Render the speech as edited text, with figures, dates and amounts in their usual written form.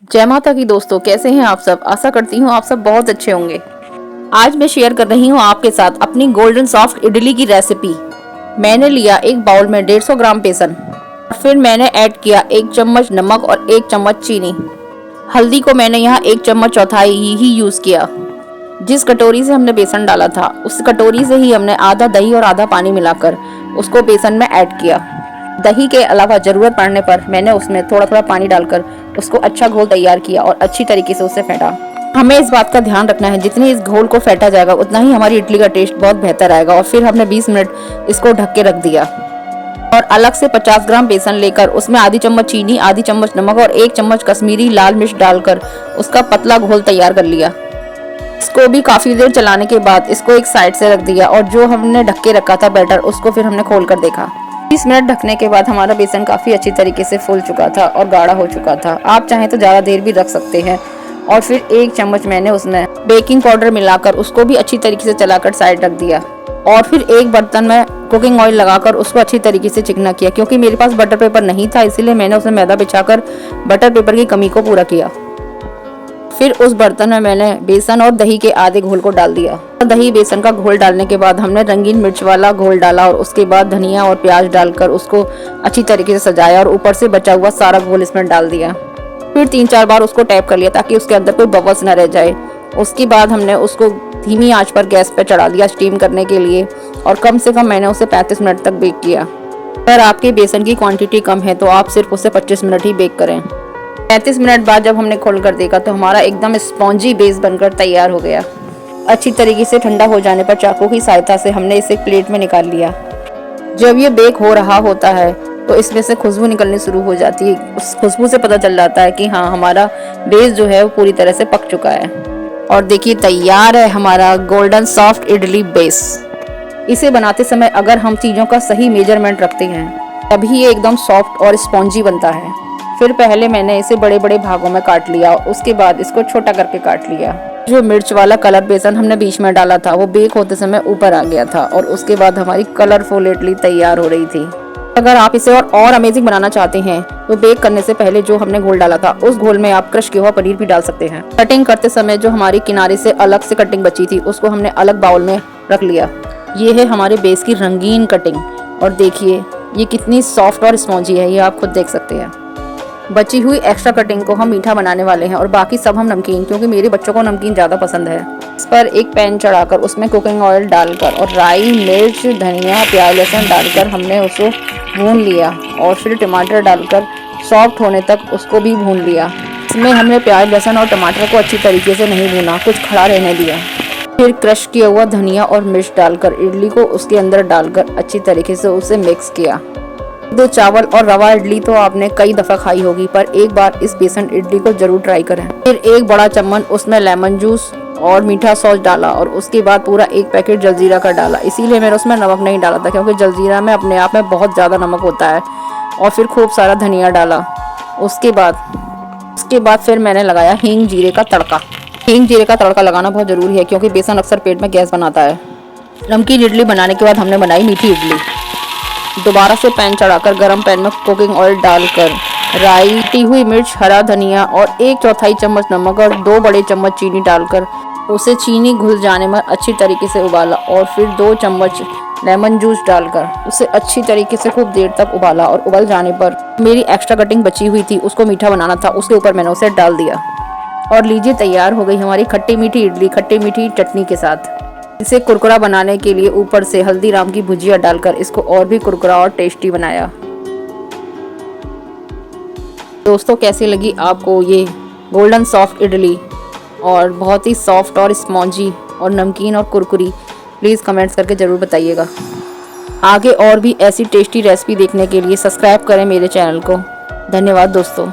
जय माता की दोस्तों, कैसे हैं आप सब। आशा करती हूँ आप सब बहुत अच्छे होंगे। आज मैं शेयर कर रही हूँ आपके साथ अपनी गोल्डन सॉफ्ट इडली की रेसिपी। मैंने लिया एक बाउल में 150 ग्राम बेसन, फिर मैंने ऐड किया 1 चम्मच नमक और 1 चम्मच चीनी। हल्दी को मैंने यहाँ 1 चम्मच चौथाई ही यूज किया। जिस कटोरी से हमने बेसन डाला था उस कटोरी से ही हमने आधा दही और आधा पानी मिलाकर उसको बेसन में ऐड किया। दही के अलावा जरूरत पड़ने पर मैंने उसमें थोड़ा थोड़ा पानी डालकर उसको अच्छा घोल तैयार किया और अच्छी तरीके से उसे फेंटा। हमें इस बात का ध्यान रखना है, जितनी इस घोल को फेंटा जाएगा उतना ही हमारी इडली का टेस्ट बहुत बेहतर आएगा। और फिर हमने 20 मिनट इसको ढक के रख दिया और अलग से 50 ग्राम बेसन लेकर उसमें आधी चम्मच चीनी, आधी चम्मच नमक और 1 चम्मच कश्मीरी लाल मिर्च डालकर उसका पतला घोल तैयार कर लिया। इसको भी काफी देर चलाने के बाद इसको एक साइड से रख दिया और जो हमने ढक के रखा था बैटर उसको फिर हमने खोल कर देखा। 20 मिनट ढकने के बाद हमारा बेसन काफी अच्छी तरीके से फूल चुका था और गाढ़ा हो चुका था। आप चाहें तो ज्यादा देर भी रख सकते हैं। और फिर 1 चम्मच मैंने उसमें बेकिंग पाउडर मिलाकर उसको भी अच्छी तरीके से चलाकर साइड रख दिया। और फिर एक बर्तन में कुकिंग ऑयल लगाकर उसको अच्छी तरीके से चिकना किया। क्योंकि मेरे पास बटर पेपर नहीं था इसीलिए मैंने उसमें मैदा बिछाकर बटर पेपर की कमी को पूरा किया। फिर उस बर्तन में मैंने बेसन और दही के आधे घोल को डाल दिया। दही बेसन का घोल डालने के बाद हमने रंगीन मिर्च वाला घोल डाला और उसके बाद धनिया और प्याज डालकर उसको अच्छी तरीके से सजाया और ऊपर से बचा हुआ सारा घोल इसमें डाल दिया। फिर 3-4 बार उसको टैप कर लिया ताकि उसके अंदर कोई बबल्स न रह जाए। उसके बाद हमने उसको धीमी आंच पर गैस पर चढ़ा दिया स्टीम करने के लिए और कम से कम मैंने उसे 35 मिनट तक बेक किया। अगर आपके बेसन की क्वांटिटी कम है तो आप सिर्फ उसे 25 मिनट ही बेक करें। 35 मिनट बाद जब हमने खोल कर देखा तो हमारा एकदम स्पॉन्जी बेस बनकर तैयार हो गया। अच्छी तरीके से ठंडा हो जाने पर चाकू की सहायता से हमने इसे प्लेट में निकाल लिया। जब ये बेक हो रहा होता है तो इसमें से खुशबू निकलनी शुरू हो जाती है। उस खुशबू से पता चल जाता है कि हाँ, हमारा बेस जो है वो पूरी तरह से पक चुका है। और देखिए तैयार है हमारा गोल्डन सॉफ्ट इडली बेस। इसे बनाते समय अगर हम चीज़ों का सही मेजरमेंट रखते हैं तभी ये एकदम सॉफ्ट और स्पॉन्जी बनता है। फिर पहले मैंने इसे बड़े बड़े भागों में काट लिया, उसके बाद इसको छोटा करके काट लिया। जो मिर्च वाला कलर बेसन हमने बीच में डाला था वो बेक होते समय ऊपर आ गया था और उसके बाद हमारी कलरफुल इडली तैयार हो रही थी। अगर आप इसे और अमेजिंग बनाना चाहते हैं तो बेक करने से पहले जो हमने घोल डाला था उस घोल में आप क्रश किया हुआ पनीर भी डाल सकते हैं। कटिंग करते समय जो हमारी किनारे से अलग से कटिंग बची थी उसको हमने अलग बाउल में रख लिया। ये है हमारे बेस की रंगीन कटिंग और देखिए ये कितनी सॉफ्ट और स्पॉन्जी है, ये आप खुद देख सकते हैं। बची हुई एक्स्ट्रा कटिंग को हम मीठा बनाने वाले हैं और बाकी सब हम नमकीन, क्योंकि मेरे बच्चों को नमकीन ज़्यादा पसंद है। इस पर एक पैन चढ़ाकर उसमें कुकिंग ऑयल डालकर और राई, मिर्च, धनिया, प्याज, लहसुन डालकर हमने उसको भून लिया और फिर टमाटर डालकर सॉफ्ट होने तक उसको भी भून लिया। इसमें हमने प्याज, लहसुन और टमाटर को अच्छी तरीके से नहीं भूना, कुछ खड़ा रहने दिया। फिर क्रश किया हुआ धनिया और मिर्च डालकर इडली को उसके अंदर डालकर अच्छी तरीके से उसे मिक्स किया। दो चावल और रवा इडली तो आपने कई दफ़ा खाई होगी, पर एक बार इस बेसन इडली को जरूर ट्राई करें। फिर 1 बड़ा चम्मच उसमें लेमन जूस और मीठा सॉस डाला और उसके बाद पूरा 1 पैकेट जलजीरा का डाला। इसीलिए मैंने उसमें नमक नहीं डाला था क्योंकि जलजीरा में अपने आप में बहुत ज़्यादा नमक होता है। और फिर खूब सारा धनिया डाला। उसके बाद फिर मैंने लगाया हींग जीरे का तड़का। हींग जीरे का तड़का लगाना बहुत ज़रूरी है क्योंकि बेसन अक्सर पेट में गैस बनाता है। नमकीन इडली बनाने के बाद हमने बनाई मीठी इडली। दोबारा से पैन चढ़ाकर गरम पैन में कुकिंग ऑयल डालकर राई, कटी हुई मिर्च, हरा धनिया और 1/4 चम्मच नमक और 2 बड़े चम्मच चीनी डालकर उसे चीनी घुल जाने में अच्छी तरीके से उबाला। और फिर 2 चम्मच लेमन जूस डालकर उसे अच्छी तरीके से खूब देर तक उबाला। और उबल जाने पर मेरी एक्स्ट्रा कटिंग बची हुई थी, उसको मीठा बनाना था, उसके ऊपर मैंने उसे डाल दिया। और लीजिए तैयार हो गई हमारी खट्टी मीठी इडली खट्टी मीठी चटनी के साथ। इसे कुरकुरा बनाने के लिए ऊपर से हल्दीराम की भुजिया डालकर इसको और भी कुरकुरा और टेस्टी बनाया। दोस्तों कैसी लगी आपको ये गोल्डन सॉफ्ट इडली और बहुत ही सॉफ्ट और स्पॉन्जी और नमकीन और कुरकुरी? प्लीज़ कमेंट्स करके ज़रूर बताइएगा। आगे और भी ऐसी टेस्टी रेसिपी देखने के लिए सब्सक्राइब करें मेरे चैनल को। धन्यवाद दोस्तों।